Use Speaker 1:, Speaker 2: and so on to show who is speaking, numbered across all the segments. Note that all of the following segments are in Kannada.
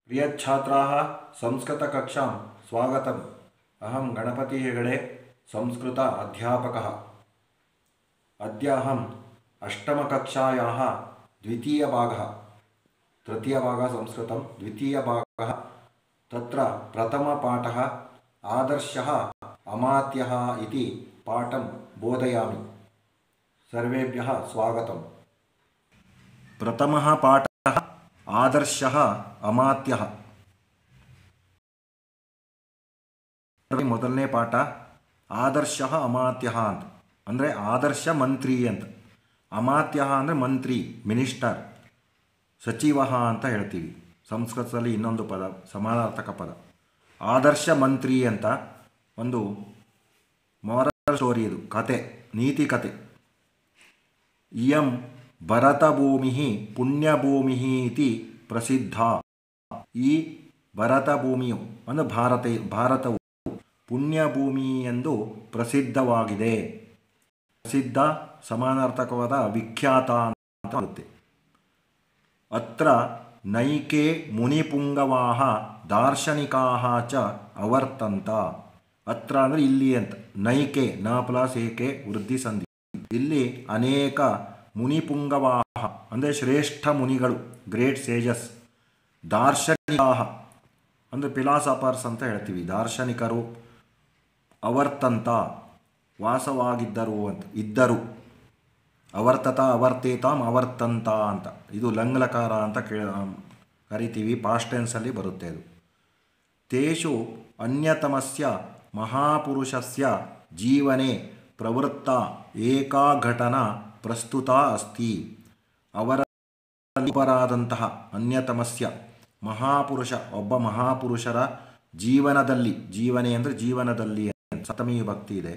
Speaker 1: प्रिय छात्राः संस्कृतकक्षां स्वागतम्। अहं गणपति हेगडे संस्कृत अध्यापकः। अद्य अहम् अष्टमकक्षायाः द्वितीयभागः तृतीयभागः संस्कृतं द्वितीयभागः तत्र प्रथमपाठः आदर्शः अमात्यः इति पाठं बोधयामि। सर्वेभ्यः स्वागतम्। प्रथमः पाठः आदर्शः अमात्यः। ಮೊದಲನೇ ಪಾಠ ಆದರ್ಶಃ ಅಮಾತ್ಯಃ ಅಂತ ಅಂದರೆ ಆದರ್ಶ ಮಂತ್ರಿ ಅಂತ. ಅಮಾತ್ಯಃ ಅಂದರೆ ಮಂತ್ರಿ, ಮಿನಿಸ್ಟರ್, ಸಚಿವ ಅಂತ ಹೇಳ್ತೀವಿ. ಸಂಸ್ಕೃತದಲ್ಲಿ ಇನ್ನೊಂದು ಪದ ಸಮಾನಾರ್ಥಕ ಪದ. ಆದರ್ಶ ಮಂತ್ರಿ ಅಂತ ಒಂದು ಮಾರಲ್ ಸ್ಟೋರಿ, ಇದು ಕತೆ, ನೀತಿ ಕತೆ. ಇಯಂ ಭರತಭೂಮಿ ಪುಣ್ಯಭೂಮಿ ಇತಿ ಪ್ರಸಿದ್ಧ. ಈ ಭರತಭೂಮಿಯು ಅಂದರೆ ಭಾರತವು ಪುಣ್ಯಭೂಮಿ ಎಂದು ಪ್ರಸಿದ್ಧವಾಗಿದೆ. ಪ್ರಸಿದ್ಧ ಸಮಾನಾರ್ಥಕವಾದ ವಿಖ್ಯಾತ ಅಂತ ಬರುತ್ತೆ. ಅತ್ರ ನೈಕೆ ಮುನಿಪುಂಗವಾಹ ದಾರ್ಶನಿಕಾಹ ಚ ಅವರ್ತಂತ. ಅತ್ರ ಅಂದರೆ ಇಲ್ಲಿ ಅಂತ. ನೈಕೆ ನ ಪ್ಲಸ್ ಏಕೆ ವೃದ್ಧಿ ಸಂಧಿ. ಇಲ್ಲಿ ಅನೇಕ ಮುನಿಪುಂಗವಾಹ ಅಂದರೆ ಶ್ರೇಷ್ಠ ಮುನಿಗಳು, ಗ್ರೇಟ್ ಸೇಜಸ್. ದಾರ್ಶನಿಕಾಹ ಅಂದರೆ ಫಿಲಾಸಫರ್ಸ್ ಅಂತ ಹೇಳ್ತೀವಿ, ದಾರ್ಶನಿಕರು. ಅವರ್ತಂತ ವಾಸವಾಗಿದ್ದರು ಅಂತ, ಇದ್ದರು. ಅವರ್ತತ ಅವರ್ತೇತಾಂ ಅವರ್ತಂತ ಅಂತ, ಇದು ಲಂಗ್ಲಕಾರ ಅಂತ ಕರಿತೀವಿ. ಪಾಸ್ಟ್ ಟೆನ್ಸಲ್ಲಿ ಬರುತ್ತೆ ಅದು. ತೇಷು ಅನ್ಯತಮಸ್ಯ ಮಹಾಪುರುಷಸ್ಯ ಜೀವನೆ ಪ್ರವೃತ್ತ ಏಕಾ ಘಟನಾ ಪ್ರಸ್ತುತ ಅಸ್ತಿ. ಅವರಾದಂತಹ ಅನ್ಯತಮಸ್ಯ ಮಹಾಪುರುಷ, ಒಬ್ಬ ಮಹಾಪುರುಷರ ಜೀವನದಲ್ಲಿ, ಜೀವನೆ ಅಂದರೆ ಜೀವನದಲ್ಲಿ ಸಪ್ತಮಿ ಭಕ್ತಿ ಇದೆ.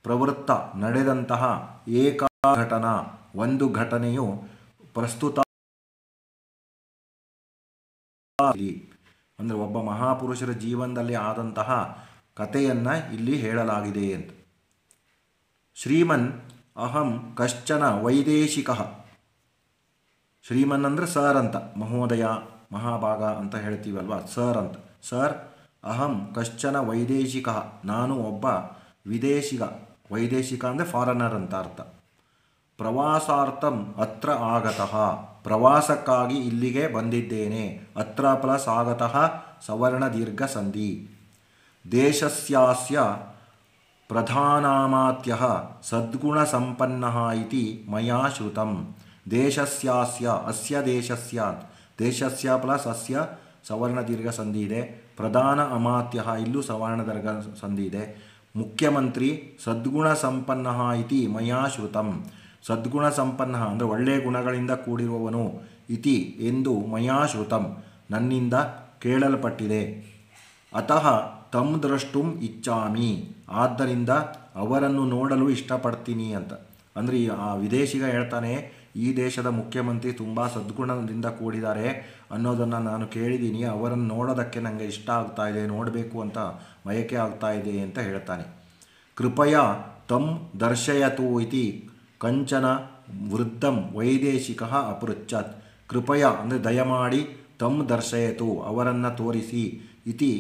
Speaker 1: ಪ್ರವೃತ್ತ ನಡೆದಂತಹ ಏಕಾ ಘಟನಾ ಒಂದು ಘಟನೆಯು ಪ್ರಸ್ತುತ ಅಂದರೆ ಒಬ್ಬ ಮಹಾಪುರುಷರ ಜೀವನದಲ್ಲಿ ಆದಂತಹ ಕಥೆಯನ್ನು ಇಲ್ಲಿ ಹೇಳಲಾಗಿದೆ ಅಂತ. ಶ್ರೀಮನ್ ಅಹಂ ಕಶ್ಚನ ವೈದೇಶಿಕಃ. ಶ್ರೀಮನ್ ಅಂದರೆ ಸರ್ ಅಂತ, ಮಹೋದಯ, ಮಹಾಭಾಗ ಅಂತ ಹೇಳ್ತೀವಲ್ವ, ಸರ್ ಅಂತ. ಸರ್ ಅಹಂ ಕಶ್ಚನ ವೈದೇಶಿಕಃ, ನಾನು ಒಬ್ಬ ವಿದೇಶಿಗ. ವೈದೇಶಿಕ ಅಂದರೆ ಫಾರಿನರ್ ಅಂತ ಅರ್ಥ. ಪ್ರವಾಸಾರ್ಥಂ ಅತ್ರ ಆಗತಃ, ಪ್ರವಾಸಕ್ಕಾಗಿ ಇಲ್ಲಿಗೆ ಬಂದಿದ್ದೇನೆ. ಅತ್ರ ಪ್ಲಸ್ ಆಗತಃ ಸವರ್ಣ ದೀರ್ಘ ಸಂಧಿ. ದೇಶಸ್ಯಾಸ್ಯ ಪ್ರಧಾನಾಮಾತ್ಯಃ ಸದ್ಗುಣ ಸಂಪನ್ನಃ ಇತಿ ಮಯಾ ಶ್ರುತಂ. ದೇಶಸ್ಯಾಸ್ಯ, ಅಸ್ಯ ದೇಶಸ್ಯ, ದೇಶಸ್ಯ ಪ್ಲಸ್ ಅಸ್ಯ ಸವರ್ಣ ದೀರ್ಘ ಸಂಧಿ ಇದೆ. ಪ್ರಧಾನ ಅಮಾತ್ಯಃ, ಇಲ್ಲೂ ಸವರ್ಣ ದೀರ್ಘ ಸಂಧಿ ಇದೆ. ಮುಖ್ಯಮಂತ್ರಿ ಸದ್ಗುಣ ಸಂಪನ್ನಃ ಇತಿ ಮಯಾ ಶ್ರುತಂ. ಸದ್ಗುಣ ಸಂಪನ್ನಃ ಅಂದರೆ ಒಳ್ಳೆಯ ಗುಣಗಳಿಂದ ಕೂಡಿರುವವನು. ಇತಿ ಎಂದು ಮಯಾ ಶ್ರುತಂ, ನನ್ನಿಂದ ಕೇಳಲ್ಪಟ್ಟಿದೆ. ಅತಃ ತಂ ದ್ರಷ್ಟುಂ ಇಚ್ಛಾಮಿ, ಆದ್ದರಿಂದ ಅವರನ್ನು ನೋಡಲು ಇಷ್ಟಪಡ್ತೀನಿ ಅಂತ. ಅಂದರೆ ಆ ವಿದೇಶಿಗ ಹೇಳ್ತಾನೆ, ಈ ದೇಶದ ಮುಖ್ಯಮಂತ್ರಿ ತುಂಬ ಸದ್ಗುಣದಿಂದ ಕೂಡಿದ್ದಾರೆ ಅನ್ನೋದನ್ನು ನಾನು ಕೇಳಿದ್ದೀನಿ. ಅವರನ್ನು ನೋಡೋದಕ್ಕೆ ನನಗೆ ಇಷ್ಟ ಆಗ್ತಾ ಇದೆ, ನೋಡಬೇಕು ಅಂತ ಬಯಕೆ ಆಗ್ತಾ ಇದೆ ಅಂತ ಹೇಳ್ತಾನೆ. ಕೃಪಯ ತಂ ದರ್ಶಯತು ಇತಿ ಕಂಚನ ವೃದ್ಧಂ ವೈದೇಶಿಕಃ ಅಪೃಚ್ಛತ್. ಕೃಪಯ ಅಂದರೆ ದಯಮಾಡಿ, ತಂ ದರ್ಶಯತು ಅವರನ್ನು ತೋರಿಸಿ, ಇತಿ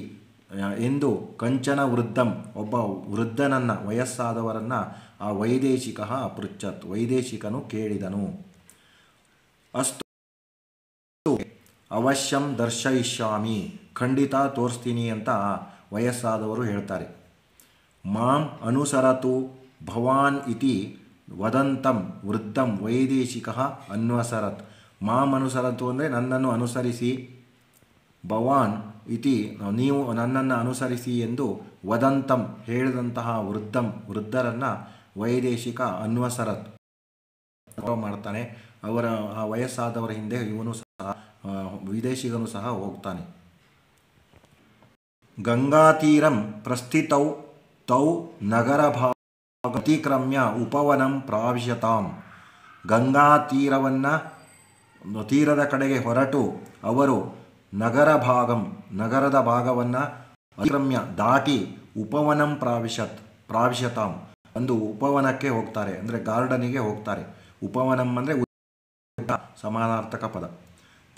Speaker 1: ಎಂದು ಕಂಚನ ವೃದ್ಧಂ ಒಬ್ಬ ವೃದ್ಧನನ್ನು, ವಯಸ್ಸಾದವರನ್ನು ಆ ವೈದೇಶಿಕಃ ಅಪೃಚ್ಛತ್ ವೈದೇಶಿಕನು ಕೇಳಿದನು. ಅಸ್ತು ಅವಶ್ಯಂ ದರ್ಶಯಿಷ್ಯಾಮಿ, ಖಂಡಿತ ತೋರಿಸ್ತೀನಿ ಅಂತ ವಯಸ್ಸಾದವರು ಹೇಳ್ತಾರೆ. ಮಾಂ ಅನುಸರತು ಭವಾನ್ ಇತಿ ವದಂತಂ ವೃದ್ಧಂ ವೈದೇಶಿಕಃ ಅನ್ವಸರತ್. ಮಾಂ ಅನುಸರತು ಅಂದರೆ ನನ್ನನ್ನು ಅನುಸರಿಸಿ, ಭವಾನ್ ಇತಿ ನೀವು ನನ್ನನ್ನು ಅನುಸರಿಸಿ ಎಂದು ವದಂತಂ ಹೇಳಿದಂತಹ ವೃದ್ಧರನ್ನು ವೈದೇಶಿಕ ಅನ್ವಸರತ್ ಮಾಡ್ತಾನೆ. ಅವರ ಆ ವಯಸ್ಸಾದವರ ಹಿಂದೆ ಇವನು ಸಹ, ವಿದೇಶಿಗನು ಸಹ ಹೋಗ್ತಾನೆ. ಗಂಗಾತೀರಂ ಪ್ರಸ್ಥಿತೌ ತೌ ನಗರ ಭಾಗ ಅತಿಕ್ರಮ್ಯ ಉಪವನಂ ಪ್ರಾವಿಶತಾಂ. ಗಂಗಾ ತೀರದ ಕಡೆಗೆ ಹೊರಟು ಅವರು ನಗರದ ಭಾಗವನ್ನು ಅತಿಕ್ರಮ್ಯ ದಾಟಿ ಉಪವನಂ ಪ್ರಾವಿಶತಾಂ ಒಂದು ಉಪವನಕ್ಕೆ ಹೋಗ್ತಾರೆ, ಅಂದರೆ ಗಾರ್ಡನಿಗೆ ಹೋಗ್ತಾರೆ. ಉಪವನಂ ಅಂದರೆ ಸಮಾನಾರ್ಥಕ ಪದ.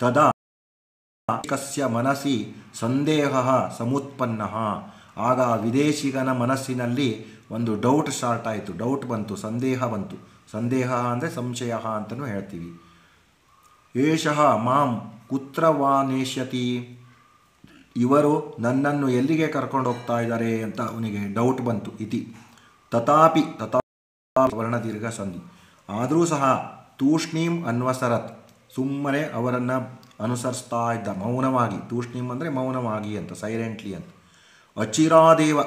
Speaker 1: ತದಾ ಕಸ್ಯ ಮನಸ್ಸಿ ಸಂದೇಹ ಸಮುತ್ಪನ್ನ. ಆಗ ವಿದೇಶಿಗನ ಮನಸ್ಸಿನಲ್ಲಿ ಒಂದು ಡೌಟ್ ಸ್ಟಾರ್ಟ್ ಆಯಿತು, ಡೌಟ್ ಬಂತು, ಸಂದೇಹ ಬಂತು. ಸಂದೇಹ ಅಂದರೆ ಸಂಶಯ ಅಂತಲೂ ಹೇಳ್ತೀವಿ. ಏಷಃ ಮಾಂ ಕುತ್ರ ವಾ ನೇಷ್ಯತಿ, ಇವರು ನನ್ನನ್ನು ಎಲ್ಲಿಗೆ ಕರ್ಕೊಂಡು ಹೋಗ್ತಾ ಇದ್ದಾರೆ ಅಂತ ಅವನಿಗೆ ಡೌಟ್ ಬಂತು. ಇತಿ ತಥಾಪಿ ವರ್ಣದೀರ್ಘ ಸಂಧಿ. ಆದರೂ ಸಹ ತೂಷ್ಣೀಂ ಅನ್ವಸರತ್, ಸುಮ್ಮನೆ ಅವರನ್ನು ಅನುಸರಿಸ್ತಾ ಇದ್ದ ಮೌನವಾಗಿ. ತೂಷ್ಣೀಂ ಅಂದರೆ ಮೌನವಾಗಿ ಅಂತ, ಸೈಲೆಂಟ್ಲಿ ಅಂತ. ಅಚಿರಾದೇವ,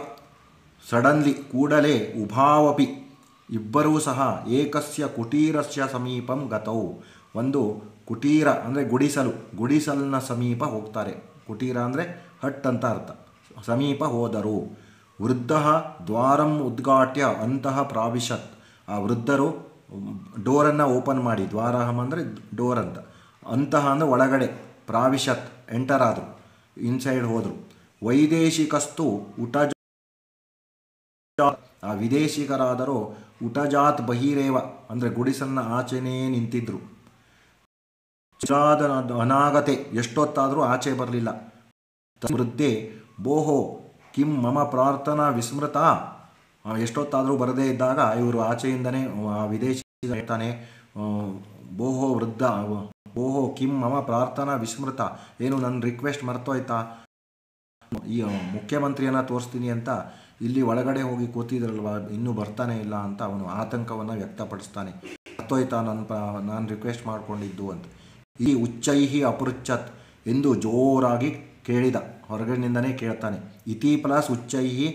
Speaker 1: ಸಡನ್ಲಿ, ಕೂಡಲೇ, ಉಭಾವಪಿ, ಇಬ್ಬರೂ ಸಹ ಏಕಸ್ಯ ಕುಟೀರಸ್ಯ ಸಮೀಪಂ ಗತೌ, ಒಂದು ಕುಟೀರ ಅಂದರೆ ಗುಡಿಸಲಿನ ಸಮೀಪ ಹೋಗ್ತಾರೆ. ಕುಟೀರ ಅಂದರೆ ಹಟ್ ಅಂತ ಅರ್ಥ. ಸಮೀಪ ಹೋದರು. ವೃದ್ಧ ದ್ವಾರಂ ಉದ್ಘಾಟ್ಯ ಅಂತಃ ಪ್ರಾವಿಶತ್, ಆ ವೃದ್ಧರು ಡೋರನ್ನು ಓಪನ್ ಮಾಡಿ, ದ್ವಾರಹಂ ಅಂದರೆ ಡೋರ್ ಅಂತ, ಅಂತಃ ಅಂದರೆ ಒಳಗಡೆ, ಪ್ರಾವಿಶತ್ ಎಂಟರ್ ಆದರು, ಇನ್ಸೈಡ್ ಹೋದರು. ವೈದೇಶಿಕಸ್ತು ಉಟಜಾತ್, ಆ ವಿದೇಶಿಗರಾದರೂ ಉಟಜಾತ್ ಬಹಿರೇವ ಅಂದರೆ ಗುಡಿಸಲಿನ ಆಚೆನೇ ನಿಂತಿದ್ರು. ಅನಾಗತೆ, ಎಷ್ಟೊತ್ತಾದರೂ ಆಚೆ ಬರಲಿಲ್ಲ. ವೃದ್ಧೆ ಬೋಹೋ ಕಿಂ ಮಮ ಪ್ರಾರ್ಥನಾ ವಿಸ್ಮೃತ, ಎಷ್ಟೊತ್ತಾದರೂ ಬರದೇ ಇದ್ದಾಗ ಇವರು ಆಚೆಯಿಂದನೇ ವಿದೇಶಿ ಹೇಳ್ತಾನೆ, ಬೋಹೋ ವೃದ್ಧ, ಬೋಹೋ ಕಿಂ ಮಮ ಪ್ರಾರ್ಥನಾ ವಿಸ್ಮೃತ, ಏನು ನನ್ನ ರಿಕ್ವೆಸ್ಟ್ ಮರ್ತೋಯ್ತಾ, ಈ ಮುಖ್ಯಮಂತ್ರಿಯನ್ನು ತೋರಿಸ್ತೀನಿ ಅಂತ ಇಲ್ಲಿ ಒಳಗಡೆ ಹೋಗಿ ಕೂತಿದ್ರಲ್ವ, ಇನ್ನೂ ಬರ್ತಾನೆ ಇಲ್ಲ ಅಂತ ಅವನು ಆತಂಕವನ್ನು ವ್ಯಕ್ತಪಡಿಸ್ತಾನೆ. ಮರ್ತೋಯ್ತಾ ನಾನು ರಿಕ್ವೆಸ್ಟ್ ಮಾಡಿಕೊಂಡಿದ್ದು ಅಂತ. ಈ ಉಚ್ಚೈಹಿ ಅಪೃಚ್ಛತ್ ಎಂದು ಜೋರಾಗಿ ಕೇಳಿದ, ಹೊರಗಡೆಯಿಂದನೇ ಕೇಳ್ತಾನೆ. ಇತಿ ಪ್ಲಸ್ ಉಚ್ಚೈಹಿ,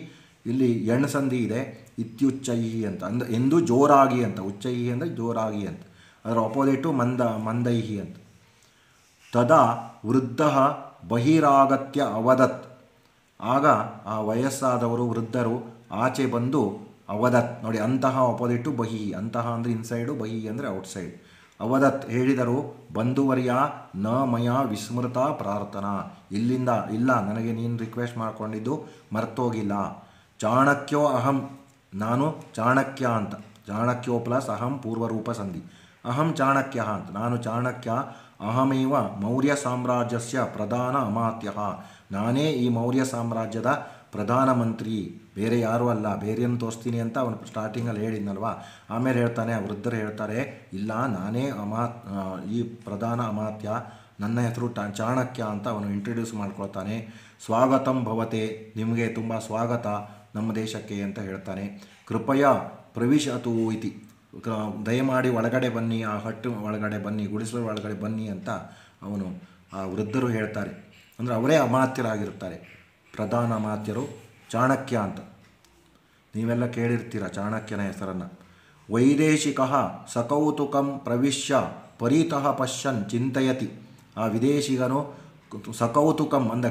Speaker 1: ಇಲ್ಲಿ ಎಣ್ಸಂಧಿ ಇದೆ, ಇತ್ಯುಚ್ಚೈಹಿ ಅಂತ, ಅಂದರೆ ಎಂದು ಜೋರಾಗಿ ಅಂತ. ಉಚ್ಚೈಹಿ ಅಂದರೆ ಜೋರಾಗಿ ಅಂತ, ಅದರ ಅಪೋಸಿಟು ಮಂದೈಹಿ ಅಂತ. ತದಾ ವೃದ್ಧ ಬಹಿರಾಗತ್ಯ ಅವದತ್, ಆಗ ಆ ವಯಸ್ಸಾದವರು ವೃದ್ಧರು ಆಚೆ ಬಂದು ಅವದತ್, ನೋಡಿ ಅಂತಹ ಅಪೋಸಿಟು ಬಹಿ, ಅಂತಹ ಅಂದರೆ ಇನ್ಸೈಡು, ಬಹಿ ಅಂದರೆ ಔಟ್ಸೈಡ್. ಅವದತ್ ಹೇಳಿದರು, ಬಂಧುವರ್ಯ ನ ಮಯ ವಿಸ್ಮೃತ ಪ್ರಾರ್ಥನಾ, ಇಲ್ಲಿಂದ ಇಲ್ಲ, ನನಗೆ ನೀನು ರಿಕ್ವೆಸ್ಟ್ ಮಾಡಿಕೊಂಡಿದ್ದು ಮರ್ತೋಗಿಲ್ಲ. ಚಾಣಕ್ಯೋ ಅಹಂ, ನಾನು ಚಾಣಕ್ಯ ಅಂತ, ಚಾಣಕ್ಯೋ ಪ್ಲಸ್ ಅಹಂ ಪೂರ್ವರೂಪ ಸಂಧಿ. ಅಹಂ ಚಾಣಕ್ಯ ಅಂತ, ನಾನು ಚಾಣಕ್ಯ. ಅಹಮೇವ ಮೌರ್ಯ ಸಾಮ್ರಾಜ್ಯಸ್ಯ ಪ್ರಧಾನ ಅಮಾತ್ಯ, ನಾನೇ ಈ ಮೌರ್ಯ ಸಾಮ್ರಾಜ್ಯದ ಪ್ರಧಾನಮಂತ್ರಿ, ಬೇರೆ ಯಾರೂ ಅಲ್ಲ, ಬೇರೆಯನ್ನು ತೋರಿಸ್ತೀನಿ ಅಂತ ಅವನು ಸ್ಟಾರ್ಟಿಂಗಲ್ಲಿ ಹೇಳಿದ್ನಲ್ವ. ಆಮೇಲೆ ಹೇಳ್ತಾನೆ, ವೃದ್ಧರು ಹೇಳ್ತಾರೆ, ಇಲ್ಲ ನಾನೇ ಈ ಪ್ರಧಾನ ಅಮಾತ್ಯ, ನನ್ನ ಹೆಸರು ಚಾಣಕ್ಯ ಅಂತ ಅವನು ಇಂಟ್ರೊಡ್ಯೂಸ್ ಮಾಡ್ಕೊಳ್ತಾನೆ. ಸ್ವಾಗತಂ ಭವತೆ, ನಿಮಗೆ ತುಂಬ ಸ್ವಾಗತ ನಮ್ಮ ದೇಶಕ್ಕೆ ಅಂತ ಹೇಳ್ತಾನೆ. ಕೃಪಯ ಪ್ರವಿಶತು ಇತಿ, ದಯಮಾಡಿ ಒಳಗಡೆ ಬನ್ನಿ, ಆ ಹಟ್ಟು ಒಳಗಡೆ ಬನ್ನಿ, ಗುಡಿಸಲು ಒಳಗಡೆ ಬನ್ನಿ ಅಂತ ಅವನು ಆ ವೃದ್ಧರು ಹೇಳ್ತಾರೆ. ಅಂದರೆ ಅವರೇ ಅಮಾತ್ಯರಾಗಿರ್ತಾರೆ, ಪ್ರಧಾನ ಅಮಾತ್ಯರು ಚಾಣಕ್ಯ ಅಂತ. ನೀವೆಲ್ಲ ಕೇಳಿರ್ತೀರ ಚಾಣಕ್ಯನ ಹೆಸರನ್ನು. ವೈದೇಶಿಕ ಸಕೌತುಕಂ ಪ್ರವಿಶ್ಯ ಪರಿತಃ ಪಶ್ಯನ್ ಚಿಂತಯತಿ, ಆ ವಿದೇಶಿಗನು ಸಕೌತುಕಂ ಅಂದ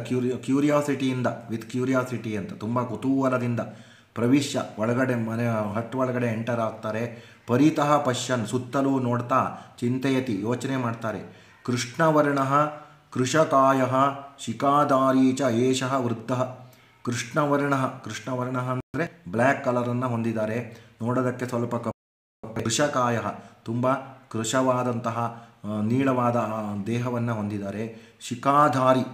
Speaker 1: ಕ್ಯೂರಿಯಾಸಿಟಿಯಿಂದ, ವಿತ್ ಕ್ಯೂರಿಯಾಸಿಟಿ ಅಂತ, ತುಂಬ ಕುತೂಹಲದಿಂದ, ಪ್ರವಿಶ್ಯ ಒಳಗಡೆ, ಮನೆ ಹಟ್ಟು ಒಳಗಡೆ ಎಂಟರ್ ಆಗ್ತಾರೆ. ಪರಿತಃ ಪಶ್ಯನ್ ಸುತ್ತಲೂ ನೋಡ್ತಾ, ಚಿಂತೆಯತಿ ಯೋಚನೆ ಮಾಡ್ತಾರೆ. ಕೃಷ್ಣವರ್ಣ ಕೃಶಕಾಯ ಶಿಖಾಧಾರೀ ಚ ಏಷಃ ವೃದ್ಧ. ಕೃಷ್ಣವರ್ಣ ಅಂದರೆ ಬ್ಲ್ಯಾಕ್ ಕಲರನ್ನು ಹೊಂದಿದ್ದಾರೆ, ನೋಡೋದಕ್ಕೆ ಸ್ವಲ್ಪ ಕೃಶಕಾಯ, ತುಂಬ ಕೃಶವಾದಂತಹ ನೀಳವಾದ ದೇಹವನ್ನು ಹೊಂದಿದ್ದಾರೆ. ಶಿಖಾಧಾರಿ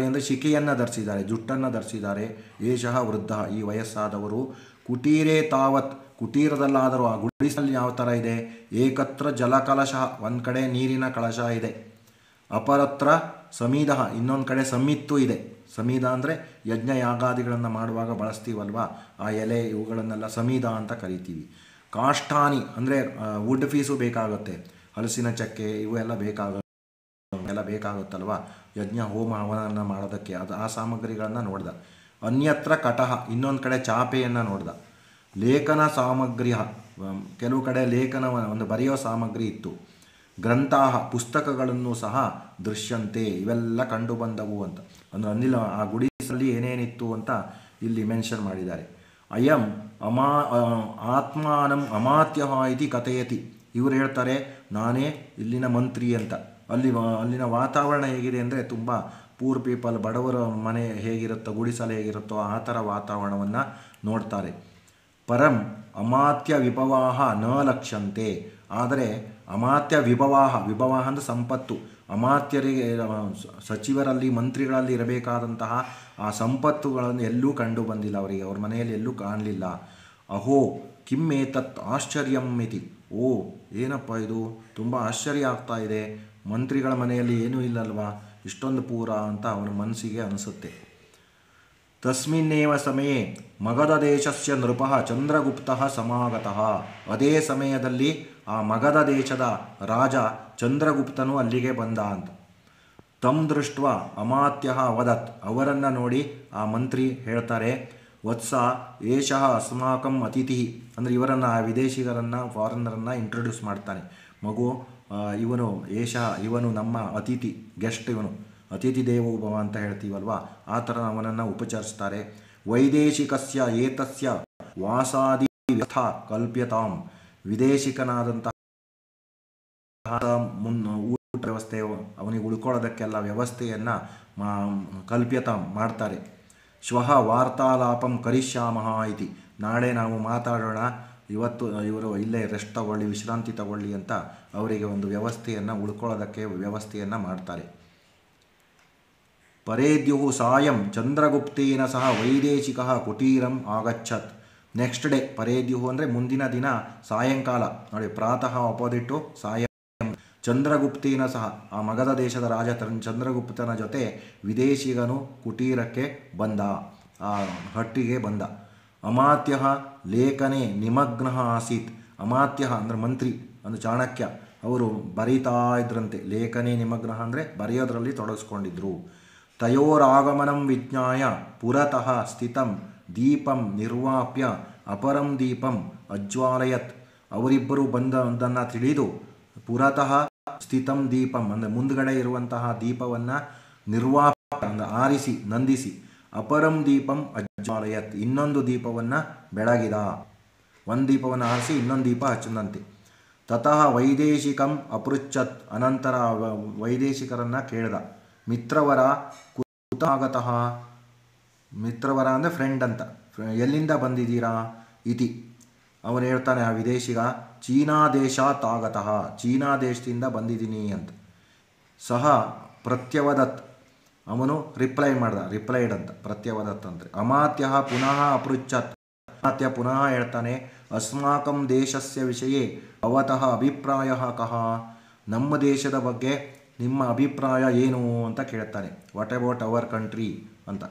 Speaker 1: ಅಂದರೆ ಶಿಖೆಯನ್ನು ಧರಿಸಿದ್ದಾರೆ, ಜುಟ್ಟನ್ನು ಧರಿಸಿದ್ದಾರೆ. ಏಷಃ ವೃದ್ಧ, ಈ ವಯಸ್ಸಾದವರು. ಕುಟೀರೇ ತಾವತ್, ಕುಟೀರದಲ್ಲಾದರೂ, ಆ ಗುಡಿಸಲ್ಲಿ ಯಾವ ಥರ ಇದೆ, ಏಕತ್ರ ಜಲಕಲಶ, ಒಂದು ಕಡೆ ನೀರಿನ ಕಳಶ ಇದೆ. ಅಪರತ್ರ ಸಮೀದ, ಇನ್ನೊಂದು ಕಡೆ ಸಮಿತ್ತು ಇದೆ. ಸಮೀದ ಅಂದರೆ ಯಜ್ಞ ಯಾಗಾದಿಗಳನ್ನು ಮಾಡುವಾಗ ಬಳಸ್ತೀವಲ್ವ, ಆ ಎಲೆ ಇವುಗಳನ್ನೆಲ್ಲ ಸಮೀದ ಅಂತ ಕರಿತೀವಿ. ಕಾಷ್ಠಾನಿ ಅಂದರೆ ವುಡ್ ಪೀಸು ಬೇಕಾಗುತ್ತೆ, ಹಲಸಿನ ಚಕ್ಕೆ ಇವು ಎಲ್ಲ ಬೇಕಾಗುತ್ತಲ್ವ ಯಜ್ಞ ಹೋಮ ಹವನನ್ನು ಮಾಡೋದಕ್ಕೆ, ಅದು ಆ ಸಾಮಗ್ರಿಗಳನ್ನು ನೋಡ್ದ. ಅನ್ಯತ್ರ ಕಟಹ, ಇನ್ನೊಂದು ಕಡೆ ಚಾಪೆಯನ್ನು ನೋಡ್ದ. ಲೇಖನ ಸಾಮಗ್ರಿ, ಕೆಲವು ಕಡೆ ಲೇಖನ ಒಂದು ಬರೆಯೋ ಸಾಮಗ್ರಿ ಇತ್ತು. ಗ್ರಂಥಾಹ, ಪುಸ್ತಕಗಳನ್ನು ಸಹ ದೃಶ್ಯಂತೆ, ಇವೆಲ್ಲ ಕಂಡು ಬಂದವು ಅಂತ. ಅಂದರೆ ಅಂದಿಲ್ಲ ಆ ಗುಡಿಸಲ್ಲಿ ಏನೇನಿತ್ತು ಅಂತ ಇಲ್ಲಿ ಮೆನ್ಷನ್ ಮಾಡಿದ್ದಾರೆ. ಅಯಂ ಆತ್ಮಾನಂ ಅಮಾತ್ಯ ಇತಿ ಕಥಯತಿ, ಇವರು ಹೇಳ್ತಾರೆ ನಾನೇ ಇಲ್ಲಿನ ಮಂತ್ರಿ ಅಂತ. ಅಲ್ಲಿನ ವಾತಾವರಣ ಹೇಗಿದೆ ಅಂದರೆ ತುಂಬ ಪೂರ್ ಪೀಪಲ್, ಬಡವರ ಮನೆ ಹೇಗಿರುತ್ತೋ, ಗುಡಿಸಲು ಹೇಗಿರುತ್ತೋ ಆ ಥರ ವಾತಾವರಣವನ್ನು ನೋಡ್ತಾರೆ. ಪರಂ ಅಮಾತ್ಯ ವಿಭವಾಹ ನ ಲಕ್ಷ್ಯಂತೆ, ಆದರೆ ಅಮಾತ್ಯ ವಿಭವಾಹ ಅಂದರೆ ಸಂಪತ್ತು, ಅಮಾತ್ಯರಿಗೆ ಸಚಿವರಲ್ಲಿ ಮಂತ್ರಿಗಳಲ್ಲಿ ಇರಬೇಕಾದಂತಹ ಆ ಸಂಪತ್ತುಗಳನ್ನು ಎಲ್ಲೂ ಕಂಡು ಬಂದಿಲ್ಲ ಅವರಿಗೆ, ಅವ್ರ ಮನೆಯಲ್ಲಿ ಎಲ್ಲೂ ಕಾಣಲಿಲ್ಲ. ಅಹೋ ಕಿಮ್ ಏತತ್ ಆಶ್ಚರ್ಯಂ ಇತಿ, ಓ ಏನಪ್ಪ ಇದು ತುಂಬ ಆಶ್ಚರ್ಯ ಆಗ್ತಾ ಇದೆ, ಮಂತ್ರಿಗಳ ಮನೆಯಲ್ಲಿ ಏನೂ ಇಲ್ಲಲ್ವಾ, ಇಷ್ಟೊಂದು ಪೂರ ಅಂತ ಅವನ ಮನಸ್ಸಿಗೆ ಅನಿಸುತ್ತೆ. ತಸ್ಮಿನ್ನೇವ ಸಮಯೇ ಮಗಧ ದೇಶಸ್ಯ ನೃಪಃ ಚಂದ್ರಗುಪ್ತಃ ಸಮಾಗತಃ. ಅದೇ ಸಮಯದಲ್ಲಿ ಆ ಮಗಧ ದೇಶದ ರಾಜ ಚಂದ್ರಗುಪ್ತನು ಅಲ್ಲಿಗೆ ಬಂದ ಅಂತ. ತಂ ದೃಷ್ಟ ಅಮಾತ್ಯ ಅವದತ್, ಅವರನ್ನು ನೋಡಿ ಆ ಮಂತ್ರಿ ಹೇಳ್ತಾರೆ, ವತ್ಸ ಏಷಃ ಅಸ್ಮಾಕಂ ಅತಿಥಿ, ಅಂದರೆ ಇವರನ್ನು ಆ ವಿದೇಶಿಗರನ್ನು ಫಾರಿನರನ್ನು ಇಂಟ್ರೊಡ್ಯೂಸ್ ಮಾಡ್ತಾನೆ. ಮಗು ಇವನು ಇವನು ನಮ್ಮ ಅತಿಥಿ, ಗೆಸ್ಟ್, ಇವನು ಅತಿಥಿ ದೇವೋಭವ ಅಂತ ಹೇಳ್ತೀವಲ್ವ, ಆ ಥರ ಅವನನ್ನು ಉಪಚರಿಸ್ತಾರೆ. ವೈದೇಶಿಕಸ್ಯ ಏತಸ್ಯ ವಾಸಾದಿ ವ್ಯಥ ಕಲ್ಪ್ಯತಾಂ, ವಿದೇಶಿಕನಾದಂತಹ ಊಟ ವ್ಯವಸ್ಥೆ, ಅವನಿಗೆ ಉಳ್ಕೊಳ್ಳೋದಕ್ಕೆಲ್ಲ ವ್ಯವಸ್ಥೆಯನ್ನು ಕಲ್ಪ್ಯತಾಂ ಮಾಡ್ತಾರೆ. ಶ್ವಃ ವಾರ್ತಾಲಾಪಂ ಕರಿಷ್ಯಾಮಃ ಇತಿ, ನಾಳೆ ನಾವು ಮಾತಾಡೋಣ, ಇವತ್ತು ಇವರು ಇಲ್ಲೇ ರೆಸ್ಟ್ ತಗೊಳ್ಳಿ, ವಿಶ್ರಾಂತಿ ತಗೊಳ್ಳಿ ಅಂತ ಅವರಿಗೆ ಒಂದು ವ್ಯವಸ್ಥೆಯನ್ನು, ಉಳ್ಕೊಳ್ಳೋದಕ್ಕೆ ವ್ಯವಸ್ಥೆಯನ್ನು ಮಾಡ್ತಾರೆ. ಪರೇದ್ಯುಃ ಸಾಯಂ ಚಂದ್ರಗುಪ್ತೇನ ಸಹ ವೈದೇಶಿಕಃ ಕುಟೀರಂ ಆಗಚ್ಚತ್. ನೆಕ್ಸ್ಟ್ ಡೇ, ಪರೇದ್ಯುಃ ಅಂದರೆ ಮುಂದಿನ ದಿನ ಸಾಯಂಕಾಲ ನೋಡಿ, ಪ್ರಾತಃ ಅಪೋಸಿಟ್ಟು ಸಾಯಂ, ಚಂದ್ರಗುಪ್ತೇನ ಸಹ ಆ ಮಗಧ ದೇಶದ ರಾಜ ಚಂದ್ರಗುಪ್ತನ ಜೊತೆ ವಿದೇಶಿಗನು ಕುಟೀರಕ್ಕೆ ಬಂದ, ಆ ಹಟ್ಟಿಗೆ ಬಂದ. ಅಮಾತ್ಯ ಲೇಖನೆ ನಿಮಗ್ನ ಆಸೀತ್, ಅಮಾತ್ಯ ಅಂದರೆ ಮಂತ್ರಿ, ಅಂದರೆ ಚಾಣಕ್ಯ, ಅವರು ಬರೀತಾ ಇದ್ರಂತೆ. ಲೇಖನೆ ನಿಮಗ್ನ ಅಂದರೆ ಬರೆಯೋದ್ರಲ್ಲಿ ತೊಡಗಿಸ್ಕೊಂಡಿದ್ರು. ತಯೋರಾಗಮನಂ ವಿಜ್ಞಾಯ ಪುರತಃ ಸ್ಥಿತಂ ದೀಪಂ ನಿರ್ವಾಪ್ಯ ಅಪರಂ ದೀಪಂ ಅಜ್ವಾಲಯತ್, ಅವರಿಬ್ಬರು ಬಂದನ್ನು ತಿಳಿದು ಪುರತಃ ಸ್ಥಿತಂ ದೀಪಂ ಅಂದರೆ ಮುಂದ್ಗಡೆ ಇರುವಂತಹ ದೀಪವನ್ನು ನಿರ್ವಾಪ್ಯ ಅಂದರೆ ಆರಿಸಿ ನಂದಿಸಿ, ಅಪರಂ ದೀಪಂ ಅಜ್ವಾಲಯತ್ ಇನ್ನೊಂದು ದೀಪವನ್ನು ಬೆಳಗಿದ, ಒಂದು ದೀಪವನ್ನು ಆರಿಸಿ ಇನ್ನೊಂದು ದೀಪ ಹಚ್ಚದಂತೆ. ತತಃ ವೈದೇಶಿಕಂ ಅಪೃಚ್ಛತ್, ಅನಂತರ ವೈದೇಶಿಕರನ್ನು ಕೇಳಿದ. ಮಿತ್ರವರ ಕುತಾಗತಃ, ಮಿತ್ರವರ ಅಂದರೆ ಫ್ರೆಂಡ್ ಅಂತ, ಎಲ್ಲಿಂದ ಬಂದಿದ್ದೀರಾ ಇತಿ, ಅವನು ಹೇಳ್ತಾನೆ ಆ ವಿದೇಶಿಗ, ಚೀನಾ ದೇಶಾತ್ ಆಗತಃ, ಚೀನಾ ದೇಶದಿಂದ ಬಂದಿದ್ದೀನಿ ಅಂತ. ಸಹ ಪ್ರತ್ಯವದತ್, ಅವನು ರಿಪ್ಲೈಡ್ ಅಂತ, ಪ್ರತ್ಯವದತ್ ಅಂದರೆ. ಅಮಾತ್ಯ ಪುನಃ ಅಪೃಚ್ಛತ್, ಅಮಾತ್ಯ ಪುನಃ ಹೇಳ್ತಾನೆ, ಅಸ್ಮಾಕಂ ದೇಶಸ್ಯ ವಿಷಯೇ ಭವತಃ ಅಭಿಪ್ರಾಯ ಕಃ, ನಮ್ಮ ದೇಶದ ಬಗ್ಗೆ ನಿಮ್ಮ ಅಭಿಪ್ರಾಯ ಏನು ಅಂತ ಕೇಳ್ತಾನೆ. ವಾಟ್ ಅಬೌಟ್ ಅವರ್ ಕಂಟ್ರಿ ಅಂತ.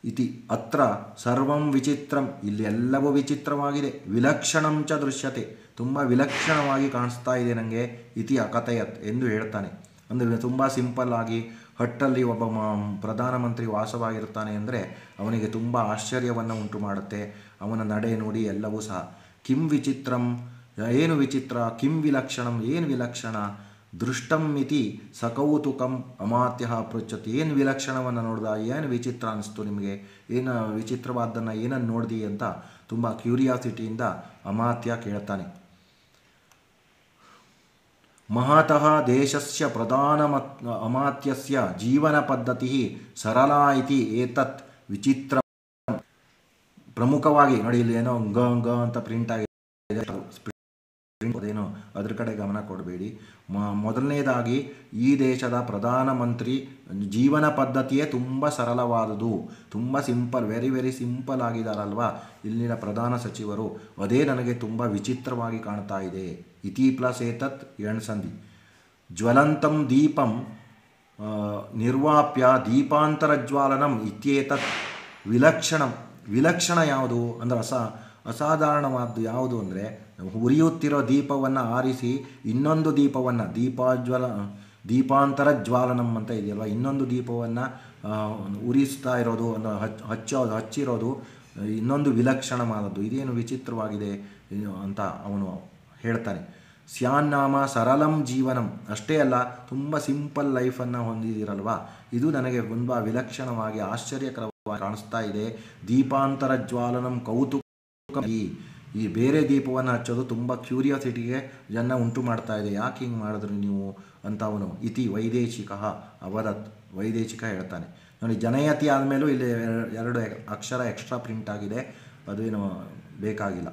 Speaker 1: ಇತಿ ಅತ್ರ ಸರ್ವಂ ವಿಚಿತ್ರಂ, ಇಲ್ಲಿ ಎಲ್ಲವೂ ವಿಚಿತ್ರವಾಗಿದೆ. ವಿಲಕ್ಷಣಂ ಚ ದೃಶ್ಯತೆ, ತುಂಬ ವಿಲಕ್ಷಣವಾಗಿ ಕಾಣಿಸ್ತಾ ಇದೆ ನನಗೆ. ಇತಿ ಅಕಥಯತ್ ಎಂದು ಹೇಳ್ತಾನೆ. ಅಂದರೆ ತುಂಬ ಸಿಂಪಲ್ ಆಗಿ ಹಟ್ಟಲ್ಲಿ ಒಬ್ಬ ಪ್ರಧಾನಮಂತ್ರಿ ವಾಸವಾಗಿರ್ತಾನೆ ಅಂದರೆ ಅವನಿಗೆ ತುಂಬ ಆಶ್ಚರ್ಯವನ್ನು ಉಂಟು ಮಾಡುತ್ತೆ. ಅವನ ನಡೆ ನುಡಿ ಎಲ್ಲವೂ ಸಹ. ಕಿಂ ವಿಚಿತ್ರಂ, ಏನು ವಿಚಿತ್ರ, ಕಿಂ ವಿಲಕ್ಷಣಂ, ಏನು ವಿಲಕ್ಷಣ, ದೃಷ್ಟಂ ಇತಿ ಸಕೌತುಕಂ ಅಮಾತ್ಯ ಪೃಚ್ಛತಿ, ಏನು ವಿಲಕ್ಷಣವನ್ನು ನೋಡ್ದ, ಏನು ವಿಚಿತ್ರ ಅನಿಸ್ತು ನಿಮಗೆ, ಏನು ವಿಚಿತ್ರವಾದ್ದನ್ನು ಏನನ್ನು ನೋಡ್ದಿ ಅಂತ ತುಂಬ ಕ್ಯೂರಿಯಾಸಿಟಿಯಿಂದ ಅಮಾತ್ಯ ಕೇಳ್ತಾನೆ. ಮಹತಃ ದೇಶಸ್ಯ ಪ್ರಧಾನ ಅಮಾತ್ಯಸ್ಯ ಜೀವನ ಪದ್ಧತಿ ಸರಳಾ ಇತಿ ಏತತ್ ವಿಚಿತ್ರ. ಪ್ರಮುಖವಾಗಿ ನೋಡಿ, ಇಲ್ಲಿ ಏನೋ ಗ ಅಂತ ಪ್ರಿಂಟ್ ಆಗಿದೆ, ಅದೇನೋ ಅದ್ರ ಕಡೆ ಗಮನ ಕೊಡಬೇಡಿ. ಮೊದಲನೇದಾಗಿ ಈ ದೇಶದ ಪ್ರಧಾನಮಂತ್ರಿ ಜೀವನ ಪದ್ಧತಿಯೇ ತುಂಬ ಸರಳವಾದುದು, ತುಂಬ ಸಿಂಪಲ್, ವೆರಿ ವೆರಿ ಸಿಂಪಲ್ ಆಗಿದ್ದಾರಲ್ವ ಇಲ್ಲಿನ ಪ್ರಧಾನ ಸಚಿವರು, ಅದೇ ನನಗೆ ತುಂಬ ವಿಚಿತ್ರವಾಗಿ ಕಾಣ್ತಾ ಇದೆ. ಇತಿ ಪ್ಲಸ್ ಏತತ್ ಎಣ್ಸಂಧಿ. ಜ್ವಲಂತಂ ದೀಪಂ ನಿರ್ವಾಪ್ಯ ದೀಪಾಂತರಜ್ವಾಲನಂ ಇತ್ಯೇತತ್ ವಿಲಕ್ಷಣಂ. ವಿಲಕ್ಷಣ ಯಾವುದು ಅಂದರೆ ಅಸಾಧಾರಣವಾದ್ದು ಯಾವುದು ಅಂದರೆ, ಉರಿಯುತ್ತಿರೋ ದೀಪವನ್ನು ಆರಿಸಿ ಇನ್ನೊಂದು ದೀಪವನ್ನು ದೀಪಾಂತರ ಜ್ವಾಲನಂ ಅಂತ ಇದೆಯಲ್ವ, ಇನ್ನೊಂದು ದೀಪವನ್ನು ಉರಿಸ್ತಾ ಇರೋದು, ಹಚ್ಚಿರೋದು ಇನ್ನೊಂದು ವಿಲಕ್ಷಣವಾದದ್ದು, ಇದೇನು ವಿಚಿತ್ರವಾಗಿದೆ ಅಂತ ಅವನು ಹೇಳ್ತಾನೆ. ಸ್ಯಾನ್ನಾಮ ಸರಳಂ ಜೀವನಂ, ಅಷ್ಟೇ ಅಲ್ಲ ತುಂಬ ಸಿಂಪಲ್ ಲೈಫನ್ನು ಹೊಂದಿದ್ದೀರಲ್ವ, ಇದು ನನಗೆ ತುಂಬ ವಿಲಕ್ಷಣವಾಗಿ ಆಶ್ಚರ್ಯಕರವಾಗಿ ಕಾಣಿಸ್ತಾ ಇದೆ. ದೀಪಾಂತರ ಜ್ವಾಲನಂ ಕೌತುಕ, ಈ ಬೇರೆ ದೀಪವನ್ನು ಹಚ್ಚೋದು ತುಂಬ ಕ್ಯೂರಿಯಾಸಿಟಿಗೆ ಜನ ಉಂಟು ಮಾಡ್ತಾ ಇದೆ, ಯಾಕೆ ಹಿಂಗೆ ಮಾಡಿದ್ರಿ ನೀವು ಅಂತ ಅವನು ಇತಿ ವೈದೇಶಿಕ ಅವದತ್, ವೈದೇಶಿಕ ಹೇಳ್ತಾನೆ. ನೋಡಿ, ಜನಯತಿ ಆದಮೇಲೂ ಇಲ್ಲಿ 2 ಅಕ್ಷರ ಎಕ್ಸ್ಟ್ರಾ ಪ್ರಿಂಟ್ ಆಗಿದೆ, ಅದೇನು ಬೇಕಾಗಿಲ್ಲ.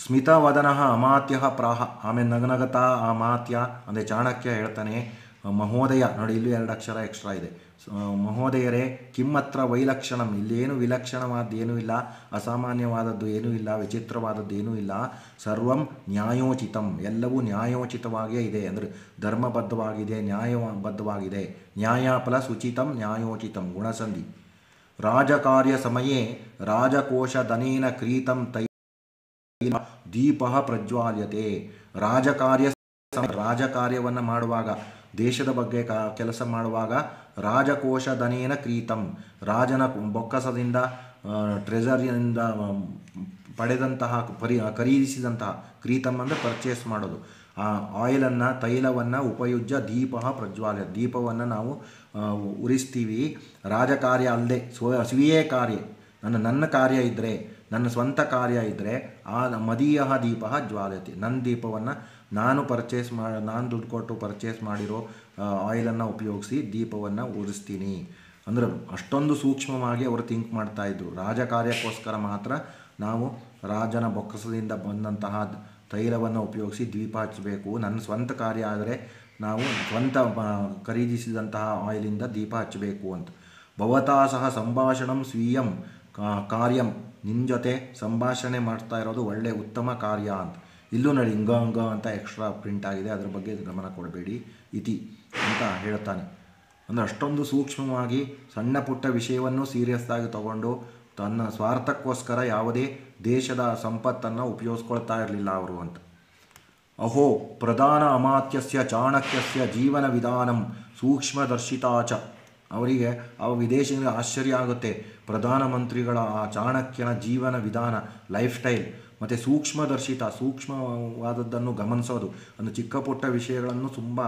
Speaker 1: ಸ್ಮಿತವದನ ಅಮಾತ್ಯ ಪ್ರಾಹ, ಆಮೇಲೆ ನಗನಗತಾ ಅಮಾತ್ಯ ಅಂದರೆ ಚಾಣಕ್ಯ ಹೇಳ್ತಾನೆ, ಮಹೋದಯ ನೋಡಿ, ಇಲ್ಲೂ 2 ಅಕ್ಷರ ಎಕ್ಸ್ಟ್ರಾ ಇದೆ. ಮಹೋದಯರೇ ಕಿಮ್ಮತ್ರ ವೈಲಕ್ಷಣಂ, ಇಲ್ಲೇನು ವಿಲಕ್ಷಣವಾದ್ದು ಏನೂ ಇಲ್ಲ, ಅಸಾಮಾನ್ಯವಾದದ್ದು ಏನೂ ಇಲ್ಲ, ವಿಚಿತ್ರವಾದದ್ದು ಏನೂ ಇಲ್ಲ. ಸರ್ವಂ ನ್ಯಾಯೋಚಿತಂ, ಎಲ್ಲವೂ ನ್ಯಾಯೋಚಿತವಾಗಿಯೇ ಇದೆ, ಅಂದರೆ ಧರ್ಮಬದ್ಧವಾಗಿದೆ, ನ್ಯಾಯಬದ್ಧವಾಗಿದೆ. ನ್ಯಾಯ ಪ್ಲಸ್ ಉಚಿತಂ ನ್ಯಾಯೋಚಿತಂ ಗುಣಸಂಧಿ. ರಾಜಕಾರ್ಯ ಸಮಯೇ ರಾಜಕೋಶಧನೇನ ಕ್ರೀತಂ ತೈಲ ದೀಪ ಪ್ರಜ್ವಾಲ್ಯತೆ. ರಾಜಕಾರ್ಯವನ್ನು ಮಾಡುವಾಗ, ದೇಶದ ಬಗ್ಗೆ ಕೆಲಸ ಮಾಡುವಾಗ ರಾಜಕೋಶಧನೇನ ಕ್ರೀತಂ, ರಾಜನ ಬೊಕ್ಕಸದಿಂದ ಟ್ರೆಜರಿಯಿಂದ ಪಡೆದಂತಹ ಖರೀದಿಸಿದಂತಹ, ಕ್ರೀತಂ ಅಂದರೆ ಪರ್ಚೇಸ್ ಮಾಡೋದು, ಆ ಆಯಿಲನ್ನು ತೈಲವನ್ನು ಉಪಯುಜ್ಯ ದೀಪ ಪ್ರಜ್ವಾಲ್ಯ, ದೀಪವನ್ನು ನಾವು ಉರಿಸ್ತೀವಿ. ರಾಜಕಾರ್ಯ ಅಲ್ಲದೆ ಸ್ವೀಯ ಕಾರ್ಯ, ನನ್ನ ಕಾರ್ಯ ಇದ್ದರೆ, ನನ್ನ ಸ್ವಂತ ಕಾರ್ಯ ಇದ್ದರೆ ಆ ಮದೀಯ ದೀಪ ಜ್ವಾಲ್ಯತೆ, ನನ್ನ ದೀಪವನ್ನು ನಾನು ನಾನು ದುಡ್ಡು ಕೊಟ್ಟು ಪರ್ಚೇಸ್ ಮಾಡಿರೋ ಆಯಿಲನ್ನು ಉಪಯೋಗಿಸಿ ದೀಪವನ್ನು ಉರಿಸ್ತೀನಿ. ಅಂದರೆ ಅಷ್ಟೊಂದು ಸೂಕ್ಷ್ಮವಾಗಿ ಅವರು ಥಿಂಕ್ ಮಾಡ್ತಾಯಿದ್ರು. ರಾಜಕಾರ್ಯಕ್ಕೋಸ್ಕರ ಮಾತ್ರ ನಾವು ರಾಜನ ಬೊಕ್ಕಸದಿಂದ ಬಂದಂತಹ ತೈಲವನ್ನು ಉಪಯೋಗಿಸಿ ದೀಪ ಹಚ್ಚಬೇಕು. ನನ್ನ ಸ್ವಂತ ಕಾರ್ಯ ಆದರೆ ನಾವು ಸ್ವಂತ ಖರೀದಿಸಿದಂತಹ ಆಯಿಲಿಂದ ದೀಪ ಹಚ್ಚಬೇಕು ಅಂತ. ಭವತಾ ಸಹ ಸಂಭಾಷಣಂ ಸ್ವೀಯಂ ಕಾರ್ಯಂ, ನಿನ್ನ ಜೊತೆ ಸಂಭಾಷಣೆ ಮಾಡ್ತಾ ಇರೋದು ಒಳ್ಳೆಯ ಉತ್ತಮ ಕಾರ್ಯ ಅಂತ. ಇಲ್ಲೂ ನೋಡಿ ಇಂಗ ಅಂತ ಎಕ್ಸ್ಟ್ರಾ ಪ್ರಿಂಟ್ ಆಗಿದೆ, ಅದರ ಬಗ್ಗೆ ಗಮನ ಕೊಡಬೇಡಿ ಇತಿ ಅಂತ ಹೇಳ್ತಾನೆ. ಅಂದರೆ ಅಷ್ಟೊಂದು ಸೂಕ್ಷ್ಮವಾಗಿ ಸಣ್ಣ ಪುಟ್ಟ ವಿಷಯವನ್ನು ಸೀರಿಯಸ್ ಆಗಿ ತಗೊಂಡು ತನ್ನ ಸ್ವಾರ್ಥಕ್ಕೋಸ್ಕರ ಯಾವುದೇ ದೇಶದ ಸಂಪತ್ತನ್ನು ಉಪಯೋಗಿಸ್ಕೊಳ್ತಾ ಇರಲಿಲ್ಲ ಅವರು ಅಂತ. ಅಹೋ ಪ್ರಧಾನ ಅಮಾತ್ಯಸ್ಯ ಚಾಣಕ್ಯಸ್ಯ ಜೀವನ ವಿಧಾನಂ ಸೂಕ್ಷ್ಮದರ್ಶಿತಾಚ. ಅವರಿಗೆ ವಿದೇಶಿಗಳಿಗೆ ಆಶ್ಚರ್ಯ ಆಗುತ್ತೆ, ಪ್ರಧಾನಮಂತ್ರಿಗಳ ಆ ಚಾಣಕ್ಯನ ಜೀವನ ವಿಧಾನ, ಲೈಫ್ ಸ್ಟೈಲ್, ಮತ್ತು ಸೂಕ್ಷ್ಮದರ್ಶಿತ, ಸೂಕ್ಷ್ಮವಾದದ್ದನ್ನು ಗಮನಿಸೋದು, ಒಂದು ಚಿಕ್ಕ ಪುಟ್ಟ ವಿಷಯಗಳನ್ನು ತುಂಬ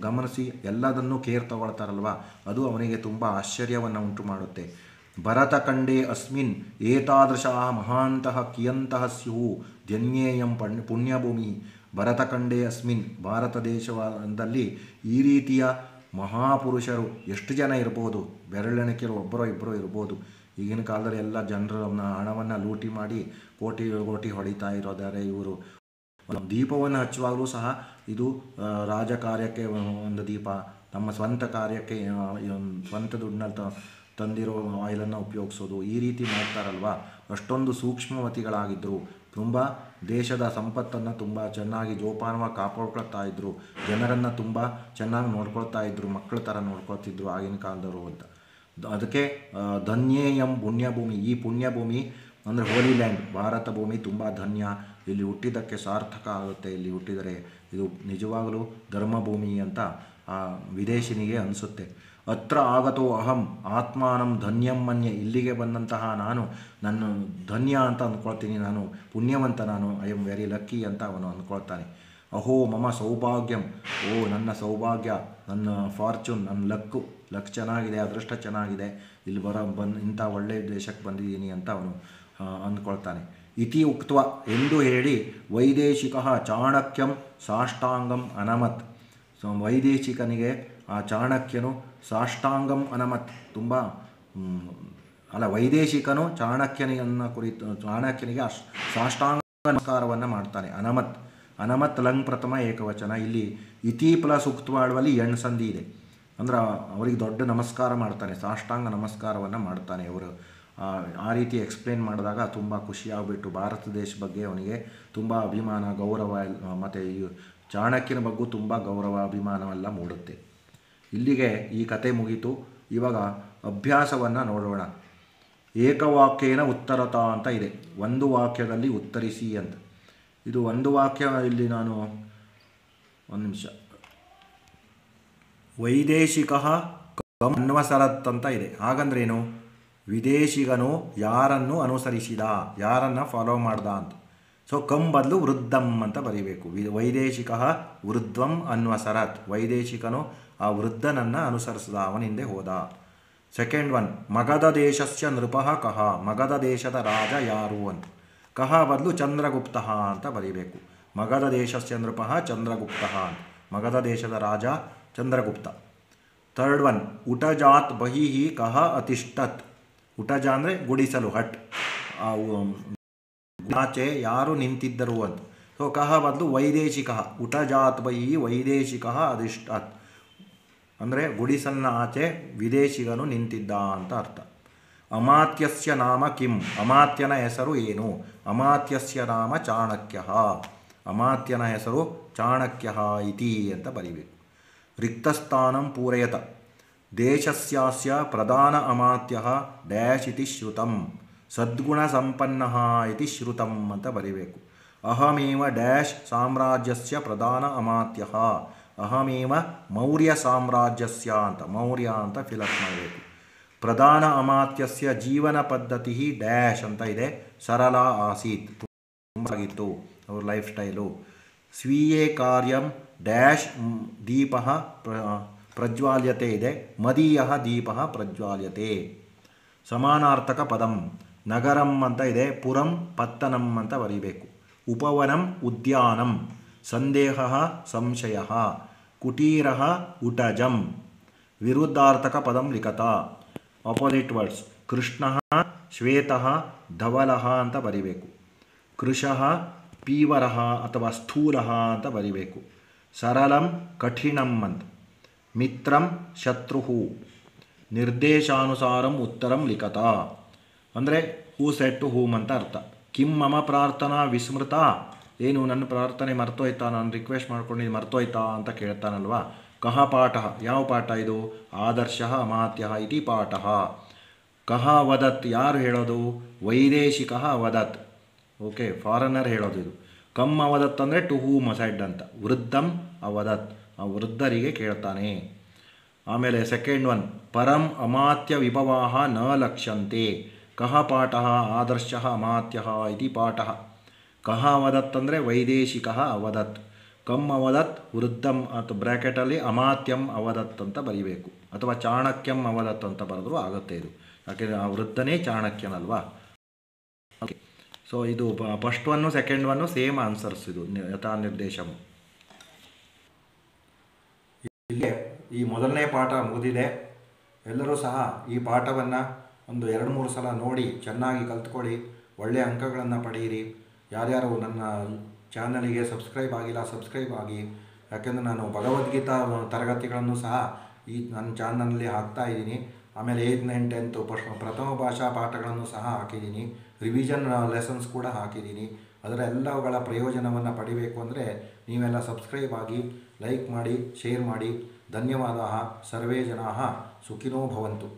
Speaker 1: ಗಮನಿಸಿ ಎಲ್ಲದನ್ನು ಕೇರ್ ತಗೊಳ್ತಾರಲ್ವ, ಅದು ಅವನಿಗೆ ತುಂಬ ಆಶ್ಚರ್ಯವನ್ನು ಉಂಟು ಮಾಡುತ್ತೆ. ಭರತಖಂಡೇ ಅಸ್ಮಿನ್ ಏತಾದೃಶ ಮಹಾಂತಹ ಕಿಯಂತಹ ಸ್ಯುಹು ಧನ್ಯೇಯಂ ಪುಣ್ಯಭೂಮಿ. ಭರತಖಂಡೇ ಅಸ್ಮಿನ್, ಭಾರತ ದೇಶದಲ್ಲಿ ಈ ರೀತಿಯ ಮಹಾಪುರುಷರು ಎಷ್ಟು ಜನ ಇರ್ಬೋದು, ಬೆರಳೆಣಿಕೆಯಲ್ಲಿ ಒಬ್ಬರೋ ಇಬ್ಬರೋ ಇರ್ಬೋದು. ಈಗಿನ ಕಾಲದಲ್ಲಿ ಎಲ್ಲ ಜನರ ಹಣವನ್ನು ಲೂಟಿ ಮಾಡಿ ಕೋಟಿ ಹೊಡಿತಾ ಇರೋದಾರೆ ಇವರು. ದೀಪವನ್ನು ಹಚ್ಚುವಾಗಲೂ ಸಹ ಇದು ರಾಜಕಾರ್ಯಕ್ಕೆ ಒಂದು ದೀಪ, ನಮ್ಮ ಸ್ವಂತ ಕಾರ್ಯಕ್ಕೆ ಸ್ವಂತ ದುಡ್ಡನ್ನ ತಂದಿರೋ ಆಯಿಲನ್ನು ಉಪಯೋಗಿಸೋದು, ಈ ರೀತಿ ಮಾಡ್ತಾರಲ್ವ. ಅಷ್ಟೊಂದು ಸೂಕ್ಷ್ಮವತಿಗಳಾಗಿದ್ದರು. ತುಂಬ ದೇಶದ ಸಂಪತ್ತನ್ನು ತುಂಬ ಚೆನ್ನಾಗಿ ಜೋಪಾನವಾಗಿ ಕಾಪಾಡ್ಕೊಳ್ತಾ ಇದ್ದರು. ಜನರನ್ನು ತುಂಬ ಚೆನ್ನಾಗಿ ನೋಡ್ಕೊಳ್ತಾ ಇದ್ದರು, ಮಕ್ಕಳ ಥರ ನೋಡ್ಕೊಳ್ತಿದ್ರು ಆಗಿನ ಕಾಲದವರು ಅಂತ. ಅದಕ್ಕೆ ಧನ್ಯೇಯಂ ಪುಣ್ಯಭೂಮಿ, ಈ ಪುಣ್ಯಭೂಮಿ ಅಂದರೆ ಹೋಲಿ ಲ್ಯಾಂಡ್, ಭಾರತ ಭೂಮಿ ತುಂಬ ಧನ್ಯ, ಇಲ್ಲಿ ಹುಟ್ಟಿದ್ದಕ್ಕೆ ಸಾರ್ಥಕ ಆಗುತ್ತೆ, ಇಲ್ಲಿ ಹುಟ್ಟಿದರೆ ಇದು ನಿಜವಾಗಲೂ ಧರ್ಮಭೂಮಿ ಅಂತ ಆ ವಿದೇಶಿನಿಗೆ ಅನಿಸುತ್ತೆ. ಅತ್ರ ಆಗತೋ ಅಹಂ ಆತ್ಮಾನಂ ಧನ್ಯಂ ಮನ್ಯೆ. ಇಲ್ಲಿಗೆ ಬಂದಂತಹ ನಾನು ನನ್ನ ಧನ್ಯ ಅಂತ ಅಂದ್ಕೊಳ್ತೀನಿ, ನಾನು ಪುಣ್ಯವಂತ, ನಾನು ಐ ಆಮ್ ವೆರಿ ಲಕ್ಕಿ ಅಂತ ಅವನು ಅಂದ್ಕೊಳ್ತಾನೆ. ಅಹೋ ಮಮ ಸೌಭಾಗ್ಯಂ, ಓ ನನ್ನ ಸೌಭಾಗ್ಯ, ನನ್ನ ಫಾರ್ಚೂನ್, ನನ್ನ ಲಕ್ ಚೆನ್ನಾಗಿದೆ, ಅದೃಷ್ಟ ಚೆನ್ನಾಗಿದೆ, ಇಲ್ಲಿ ಇಂಥ ಒಳ್ಳೆಯ ದೇಶಕ್ಕೆ ಬಂದಿದ್ದೀನಿ ಅಂತ ಅವನು ಅಂದ್ಕೊಳ್ತಾನೆ. ಇತಿ ಉಕ್ತ್ವ ಎಂದು ಹೇಳಿ ವೈದೇಶಿಕ ಚಾಣಕ್ಯಂ ಸಾಷ್ಟಾಂಗಂ ಅನಮತ್. ಸೊ ವೈದೇಶಿಕನಿಗೆ ಆ ಚಾಣಕ್ಯನು ಸಾಷ್ಟಾಂಗಂ ಅನಮತ್, ತುಂಬ ವೈದೇಶಿಕನು ಚಾಣಕ್ಯನಿಗೆ ಸಾಷ್ಟಾಂಗ ನಮಸ್ಕಾರವನ್ನು ಮಾಡ್ತಾನೆ. ಅನಮತ್ ಲಂಗ್ ಪ್ರಥಮ ಏಕವಚನ. ಇಲ್ಲಿ ಇತಿ ಪ್ಲಸ್ ಉಕ್ತವಾಡುವಲ್ಲಿ ಎಣ್ ಸಂಧಿ ಇದೆ, ಅಂದ್ರೆ ಅವರಿಗೆ ದೊಡ್ಡ ನಮಸ್ಕಾರ ಮಾಡ್ತಾನೆ, ಸಾಷ್ಟಾಂಗ ನಮಸ್ಕಾರವನ್ನು ಮಾಡ್ತಾನೆ. ಅವರು ಆ ರೀತಿ ಎಕ್ಸ್ಪ್ಲೇನ್ ಮಾಡಿದಾಗ ತುಂಬ ಖುಷಿಯಾಗ್ಬಿಟ್ಟು ಭಾರತ ದೇಶ ಬಗ್ಗೆ ಅವನಿಗೆ ತುಂಬ ಅಭಿಮಾನ, ಗೌರವ, ಮತ್ತು ಈ ಚಾಣಕ್ಯನ ಬಗ್ಗೂ ತುಂಬ ಗೌರವ, ಅಭಿಮಾನವೆಲ್ಲ ಮೂಡುತ್ತೆ. ಇಲ್ಲಿಗೆ ಈ ಕತೆ ಮುಗೀತು. ಇವಾಗ ಅಭ್ಯಾಸವನ್ನು ನೋಡೋಣ. ಏಕವಾಕ್ಯೇನ ಉತ್ತರತ ಅಂತ ಇದೆ, ಒಂದು ವಾಕ್ಯದಲ್ಲಿ ಉತ್ತರಿಸಿ ಅಂತ. ಇದು ಒಂದು ವಾಕ್ಯ, ಇಲ್ಲಿ ನಾನು ಒಂದು ನಿಮಿಷ, ವೈದೇಶಿಕ ಅನ್ವಸರತ್ ಅಂತ ಇದೆ. ಹಾಗಂದ್ರೇನು? ವಿದೇಶಿಗನು ಯಾರನ್ನು ಅನುಸರಿಸಿದ, ಯಾರನ್ನು ಫಾಲೋ ಮಾಡ್ದ ಅಂತ. ಸೊ ಬದಲು ವೃದ್ಧಂ ಅಂತ ಬರೀಬೇಕು. ವೈದೇಶಿಕ ವೃದ್ಧಂ ಅನ್ವಸರತ್, ವೈದೇಶಿಕನು ಆ ವೃದ್ಧನನ್ನು ಅನುಸರಿಸಿದ, ಅವನಿಂದೆ ಹೋದ. ಸೆಕೆಂಡ್ ಒನ್, ಮಗಧ ದೇಶಸ್ಯ ನೃಪಃ ಕಹ, ಮಗಧ ದೇಶದ ರಾಜ ಯಾರು ಅಂತ. ಕಹ ಬದಲು ಚಂದ್ರಗುಪ್ತ ಅಂತ ಬರೀಬೇಕು. ಮಗಧ ದೇಶಸ್ಯ ನೃಪಃ ಚಂದ್ರಗುಪ್ತ ಅಂತ, ಮಗಧ ದೇಶದ ರಾಜ ಚಂದ್ರಗುಪ್ತ. ಥರ್ಡ್ ಒನ್, ಉಟಜಾತ್ ಬಹಿಹಿ ಕಹ ಅತಿಷ್ಠತ್. ಉಟಜ ಅಂದರೆ ಗುಡಿಸಲು, ಹಟ್, ಆಚೆ ಯಾರು ನಿಂತಿದ್ದರು ಅಂತ. ಸೊ ಕಹ ಬದಲು ವೈದೇಶಿಕ, ಉಟಜಾತ್ ಬಹಿಹಿ ವೈದೇಶಿಕ ಅಧಿಷ್ಠತ್. ಅಂದರೆ ಗುಡಿಸಲಿನ ಆಚೆ ವಿದೇಶಿಗನು ನಿಂತಿದ್ದ ಅಂತ ಅರ್ಥ. ಅಮಾತ್ಯಸ್ಯ ನಾಮ ಕಿಂ, ಅಮಾತ್ಯನ ಹೆಸರು ಏನು? ಅಮಾತ್ಯಸ್ಯ ನಾಮ ಚಾಣಕ್ಯ, ಅಮಾತ್ಯನ ಹೆಸರು ಚಾಣಕ್ಯ ಇತಿ ಅಂತ ಬರೀಬೇಕು. ರಿಕ್ತಸ್ಥಾನಂ ಪೂರಯತ, ದೇಶಸ್ಯಾಸ್ಯ ಪ್ರಧಾನ ಅಮಾತ್ಯ ಡ್ಯಾಶ್ ಇತಿ ಶ್ರುತಂ, ಸದ್ಗುಣ ಸಂಪನ್ನ ಇತಿ ಶ್ರುತಂ ಅಂತ ಬರೀಬೇಕು. ಅಹಮೇವ ಡ್ಯಾಶ್ ಸಾಮ್ರಾಜ್ಯಸ್ಯ ಪ್ರಧಾನ ಅಮಾತ್ಯ, ಅಹಮೇವ ಮೌರ್ಯ ಸಾಮ್ರಾಜ್ಯಸ್ಯ ಅಂತ ಮೌರ್ಯ ಅಂತ ಫಿಲಪ್ ಮಾಡಬೇಕು. ಪ್ರಧಾನ ಅಮಾತ್ಯಸ್ಯ ಜೀವನ ಪದ್ಧತಿ ಡ್ಯಾಶ್ ಅಂತ ಇದೆ, ಸರಳ ಆಸೀತ್, ತುಂಬಾಗಿತ್ತು ಅವ್ರ ಲೈಫ್ ಸ್ಟೈಲು. ಸ್ವೀಯೇ ಕಾರ್ಯಂ ಡ್ಯಾಶ್ ದೀಪ ಪ್ರಜ್ವಾಲ್ಯತೆ ಇದೆ, ಮದೀಯ ದೀಪ ಪ್ರಜ್ವಾಲ್ಯತೆ. ಸಮಾನಾರ್ಥಕ ಪದಂ, ನಗರಂ ಅಂತ ಇದೆ, ಪುರಂ ಪತ್ತನಂ ಅಂತ ಬರೀಬೇಕು. ಉಪವನಂ ಉದ್ಯಾನಂ, ಸಂದೇಹ ಸಂಶಯ, ಕುಟೀರ ಉಟಜಂ. ವಿರುದ್ಧಾರ್ಥಕ ಪದಂ ಲಿಖತ, ಆಪೋಸಿಟ್ ವರ್ಡ್ಸ್. ಕೃಷ್ಣ ಶ್ವೇತ ಧವಲ ಅಂತ ಬರಿಬೇಕು. ಕೃಶಃ ಪೀವರ ಅಥವಾ ಸ್ಥೂಲ ಅಂತ ಬರಿಬೇಕು. ಸರಳಂ ಕಠಿಣಂ ಅಂತ. ಮಿತ್ರಂ ಶತ್ರು. ನಿರ್ದೇಶಾನುಸಾರಂ ಉತ್ತರಂ ಲಿಖತ ಅಂದರೆ ಹೂ ಸೆಟ್ ಟು ಹೂಮ್ ಅಂತ ಅರ್ಥ. ಕಿಂ ಮಮ ಪ್ರಾರ್ಥನಾ ವಿಸ್ಮೃತ, ಏನು ನನ್ನ ಪ್ರಾರ್ಥನೆ ಮರ್ತೋಯ್ತಾ, ನಾನು ರಿಕ್ವೆಸ್ಟ್ ಮಾಡ್ಕೊಂಡಿದ್ದು ಮರ್ತೋಯ್ತಾ ಅಂತ ಕೇಳ್ತಾನಲ್ವಾ. ಕಹ ಪಾಠ, ಯಾವ ಪಾಠ ಇದು? ಆದರ್ಶ ಅಮಾತ್ಯ ಇತಿ ಪಾಠ. ಕಹ ವದತ್, ಯಾರು ಹೇಳೋದು? ವೈದೇಶಿಕ ಅವದತ್, ಓಕೆ, ಫಾರಿನರ್ ಹೇಳೋದು ಇದು. ಕಮ್ ಅವದತ್ ಅಂದರೆ ಟು ಹೂಮ್ ಸೆಡ್ ಅಂತ. ವೃದ್ಧಂ ಅವದತ್, ಆ ವೃದ್ಧರಿಗೆ ಕೇಳ್ತಾನೆ. ಆಮೇಲೆ ಸೆಕೆಂಡ್ ಒನ್, ಪರಂ ಅಮಾತ್ಯ ವಿಭವಾಹ ನ ಲಕ್ಷ್ಯಂತೆ. ಕಹ ಪಾಠ ಆದರ್ಶ ಅಮಾತ್ಯ ಇತಿ ಪಾಠ. ಕಹ ಅವದತ್ ಅಂದರೆ ವೈದೇಶಿಕ ಅವದತ್. ಕಮ್ ಅವದತ್ ವೃದ್ಧಂ ಅಥವಾ ಬ್ರ್ಯಾಕೆಟಲ್ಲಿ ಅಮಾತ್ಯಂ ಅವದತ್ ಅಂತ ಬರೀಬೇಕು, ಅಥವಾ ಚಾಣಕ್ಯಂ ಅವದತ್ ಅಂತ ಬರೆದ್ರು ಆಗುತ್ತೆ ಇದು, ಯಾಕೆಂದರೆ ಆ ವೃದ್ಧನೇ ಚಾಣಕ್ಯನಲ್ವಾ. ಓಕೆ, ಸೊ ಇದು first one second one same answers, ಇದು ಯಥಾ ನಿರ್ದೇಶಂ. ಇಲ್ಲಿಗೆ ಈ ಮೊದಲನೇ ಪಾಠ ಮುಗಿದಿದೆ. ಎಲ್ಲರೂ ಸಹ ಈ ಪಾಠವನ್ನು ಒಂದು 2-3 ಸಲ ನೋಡಿ ಚೆನ್ನಾಗಿ ಕಲ್ತ್ಕೊಳ್ಳಿ, ಒಳ್ಳೆಯ ಅಂಕಗಳನ್ನು ಪಡೆಯಿರಿ. ಯಾರ್ಯಾರು ನನ್ನ ಚಾನಲಿಗೆ ಸಬ್ಸ್ಕ್ರೈಬ್ ಆಗಿಲ್ಲ ಸಬ್ಸ್ಕ್ರೈಬ್ ಆಗಿ, ಯಾಕೆಂದರೆ ನಾನು ಭಗವದ್ಗೀತಾ ತರಗತಿಗಳನ್ನು ಸಹ ಈ ನನ್ನ ಚಾನಲಲ್ಲಿ ಹಾಕ್ತಾಯಿದ್ದೀನಿ. ಆಮೇಲೆ 8, 9, 10 ಪ್ರಥಮ ಭಾಷಾ ಪಾಠಗಳನ್ನು ಸಹ ಹಾಕಿದ್ದೀನಿ. ರಿವಿಷನ್ ಲೆಸನ್ಸ್ ಕೂಡ ಹಾಕಿದ್ದೀನಿ. ಅದರ ಎಲ್ಲವುಗಳ ಪ್ರಯೋಜನವನ್ನು ಪಡಿಬೇಕು ಅಂದರೆ ನೀವೆಲ್ಲ ಸಬ್ಸ್ಕ್ರೈಬ್ ಆಗಿ, ಲೈಕ್ ಮಾಡಿ, ಶೇರ್ ಮಾಡಿ. ಧನ್ಯವಾದ. ಸರ್ವೇ ಜನಾಃ ಸುಖಿನೋ ಭವಂತು.